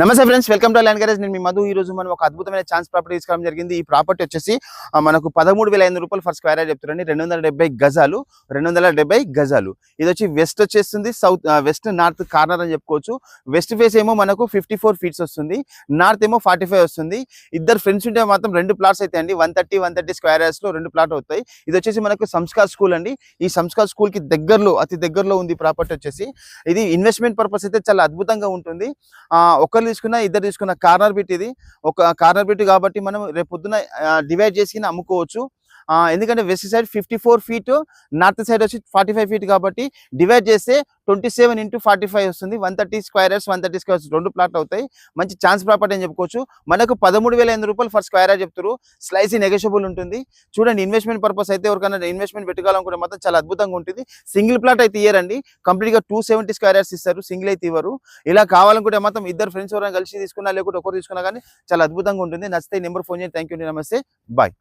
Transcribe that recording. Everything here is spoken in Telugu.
నమస్తే friends, welcome to land garage. నేను మీ మధు. ఈ రోజు మనం ఒక అద్భుతమైన ఛాన్స్ ప్రాపర్టీ తీసుకోవడం జరిగింది. ఈ ప్రాపర్టీ వచ్చేసి మనకు 13,500 రూపాయలు ఫర్ స్క్వేర్ యార్డ్ చెప్తారండి. 270 గజాలు, 270 గజాలు. ఇది వచ్చి వెస్ట్ వచ్చేస్తుంది, సౌత్ వెస్ట్ నార్త్ కార్నర్ అని చెప్పుకోవచ్చు. వెస్ట్ ఫేస్ ఏమో మనకు 54 ఫీట్స్ వస్తుంది, నార్త్ ఏమో 45 వస్తుంది. ఇద్దరు ఫ్రెండ్స్ ఉంటే మాత్రం 2 ప్లాట్స్ అయితే అండి. 130 స్క్వేర్ యార్డ్స్ లో 2 ప్లాట్ అవుతాయి. ఇది వచ్చేసి మనకు సంస్కార్ స్కూల్ అండి. ఈ సంస్కార్ స్కూల్ కి దగ్గరలో, అతి దగ్గరలో ఉంది ప్రాపర్టీ వచ్చేసి. ఇది ఇన్వెస్ట్మెంట్ పర్పస్ అయితే చాలా అద్భుతంగా ఉంటుంది. ఒకరు తీసుకున్నా, ఇద్దరు తీసుకున్న కార్నర్ బిట్, ఇది ఒక కార్నర్ బిట్ కాబట్టి మనం రేపు పొద్దున డివైడ్ చేసి అమ్ముకోవచ్చు. ఎందుకంటే west side 54 feet, north side వచ్చి 45 ఫీట్ కాబట్టి డివైడ్ చేస్తే 27 × 45 వస్తుంది. 130 స్క్వేర్ యార్డ్స్, 130 స్క్వేర్ 2 ప్లాట్లు అవుతాయి. మంచి ఛాన్స్ ప్రాపర్టీ అని చెప్పుకోవచ్చు. మనకు 13,500 రూపాయలు ఫర్ స్క్వేర్ యార్డ్ చెప్తారు. స్లైసీ నెగోషియబుల్ ఉంటుంది. చూడండి, ఇన్వెస్ట్మెంట్ పర్పస్ అయితే ఎవరికైనా ఇన్వెస్ట్మెంట్ పెట్టుకోవాలనుకుంటే మాత్రం చాలా అద్భుతంగా ఉంటుంది. సింగిల్ ప్లాట్ అయితే ఇయ్యరండి, కంప్లీట్గా 270 స్క్వేర్ యార్డ్స్ ఇస్తారు. సింగిల్ అయితే ఇవ్వరు. ఇలా కావాలనుకుంటే మాత్రం ఇద్దరు ఫ్రెండ్స్ ఎవరైనా కలిసి తీసుకున్నా, లేకుంటే ఒకరు తీసుకున్నా కానీ చాలా అద్భుతంగా ఉంటుంది. నచ్చితే నెంబర్ ఫోన్ చేయండి. థ్యాంక్ యూ, నమస్తే, బాయ్.